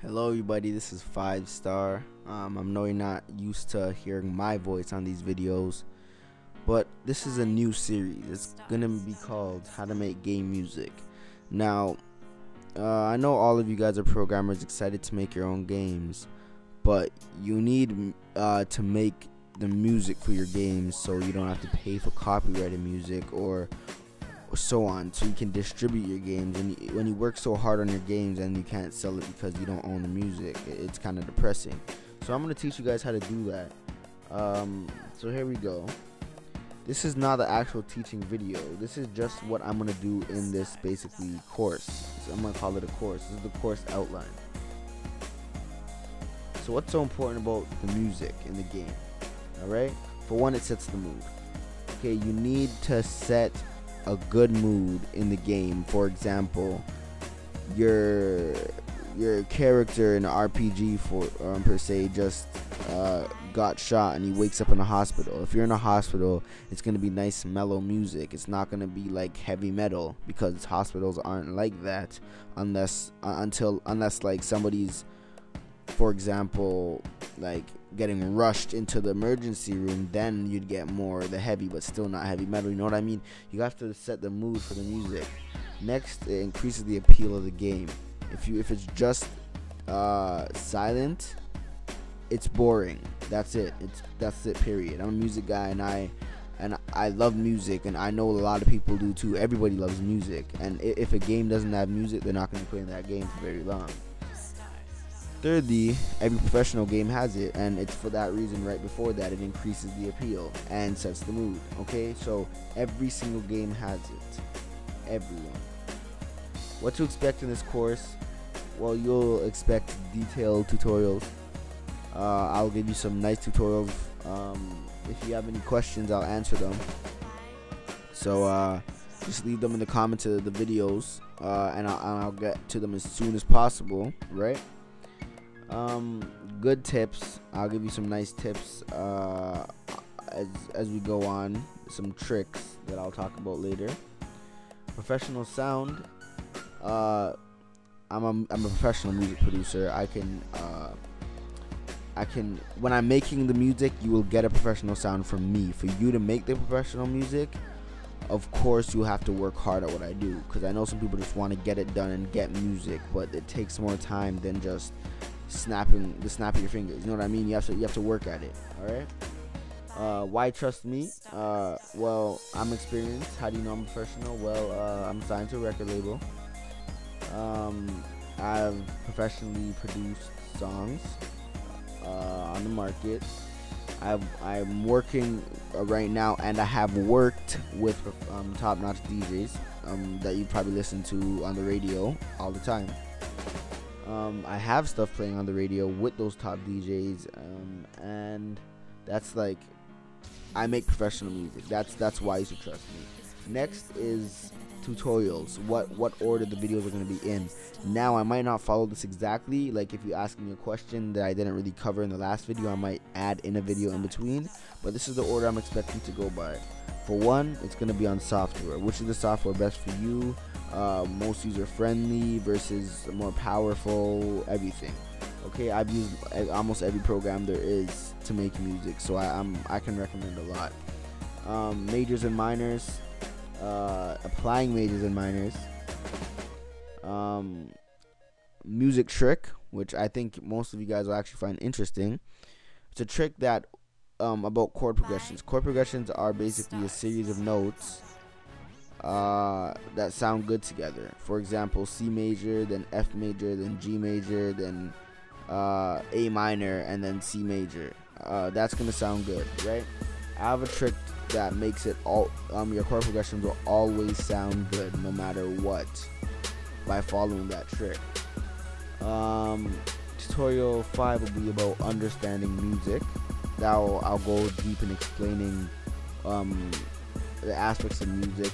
Hello everybody, this is 5 Star. I know you're not used to hearing my voice on these videos, but this is a new series. It's gonna be called How to Make Game Music. Now, I know all of you guys are programmers excited to make your own games, but you need to make the music for your games so you don't have to pay for copyrighted music or so on, so you can distribute your games. And when you work so hard on your games and you can't sell it because you don't own the music, it's kind of depressing. So I'm going to teach you guys how to do that. So here we go. This is not the actual teaching video. This is just what I'm going to do in this basically course. So I'm going to call it a course. This is the course outline. So what's so important about the music in the game? Alright, for one, it sets the mood. Okay, you need to set a good mood in the game. For example, your character in an RPG per se just got shot and he wakes up in a hospital. If you're in a hospital, it's gonna be nice mellow music. It's not gonna be like heavy metal, because hospitals aren't like that unless like somebody's, for example, like getting rushed into the emergency room. Then you'd get more of the heavy, but still not heavy metal. You know what I mean? You have to set the mood for the music. Next, it increases the appeal of the game. If it's just silent, it's boring. That's it. That's it. Period. I'm a music guy, and I love music, and I know a lot of people do too. Everybody loves music, and if a game doesn't have music, they're not going to be playing that game for very long. Thirdly, every professional game has it, and it's for that reason. Right before that, it increases the appeal and sets the mood. Okay, so every single game has it. Everyone. What to expect in this course? Well, you'll expect detailed tutorials. I'll give you some nice tutorials. If you have any questions, I'll answer them. So just leave them in the comments of the videos, and I'll get to them as soon as possible. Right? Good tips. I'll give you some nice tips as we go on. Some tricks that I'll talk about later. Professional sound. I'm a professional music producer. I can when I'm making the music, you will get a professional sound from me. For you to make the professional music, of course you'll have to work hard at what I do, because I know some people just want to get it done and get music, but it takes more time than just snapping your fingers. You know what I mean? You have to work at it. All right. Why trust me? Well, I'm experienced. How do you know I'm a professional? Well, I'm signed to a record label. I've professionally produced songs on the market. I'm working right now, and I have worked with top-notch DJs that you probably listen to on the radio all the time. I have stuff playing on the radio with those top DJs, and that's like, I make professional music. That's why you should trust me. Next is tutorials. What order the videos are going to be in. Now, I might not follow this exactly. Like, if you ask me a question that I didn't really cover in the last video, I might add in a video in between, but this is the order I'm expecting to go by. For one, it's going to be on software. Which is the software best for you? Most user friendly versus more powerful, everything. Okay, I've used almost every program there is to make music, so I can recommend a lot. Majors and minors, applying majors and minors, music trick, which I think most of you guys will actually find interesting. It's a trick that about chord progressions. Chord progressions are basically a series of notes that sound good together. For example, C major, then F major, then G major, then A minor, and then C major. That's gonna sound good, right? I have a trick that makes it all your chord progressions will always sound good no matter what, by following that trick. Tutorial 5 will be about understanding music. Now I'll go deep in explaining the aspects of music.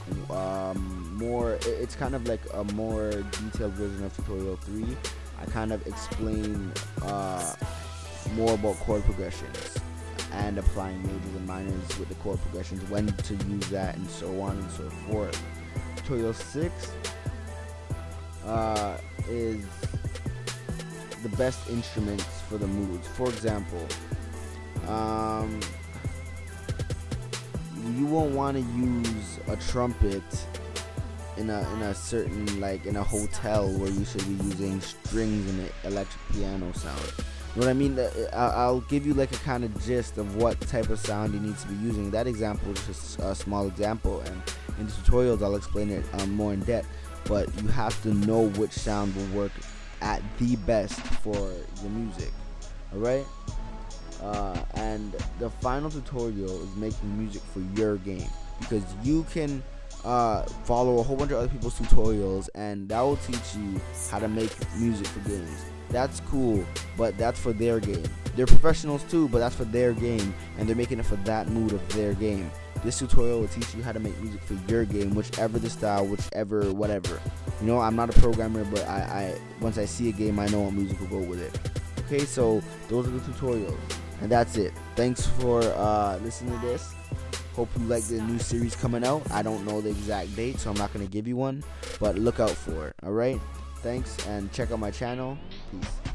It's kind of like a more detailed version of tutorial 3. I kind of explain more about chord progressions and applying majors and minors with the chord progressions, when to use that, and so on and so forth. Tutorial 6 is the best instruments for the moods. For example, you won't want to use a trumpet in a certain, like in a hotel where you should be using strings and an electric piano sound. You know what I mean? I'll give you like a kind of gist of what type of sound you need to be using. That example is just a small example, and in the tutorials I'll explain it more in depth. But you have to know which sound will work at the best for your music. Alright? And the final tutorial is making music for your game, because you can follow a whole bunch of other people's tutorials and that will teach you how to make music for games. That's cool, but that's for their game. They're professionals too, but that's for their game, and they're making it for that mood of their game. This tutorial will teach you how to make music for your game, whichever the style, whichever whatever. You know, I'm not a programmer, but I once I see a game, I know what music will go with it. Okay, so those are the tutorials, and that's it. Thanks for listening to this. Hope you like the new series coming out. I don't know the exact date, so I'm not going to give you one, but look out for it. Alright? Thanks, and check out my channel. Peace.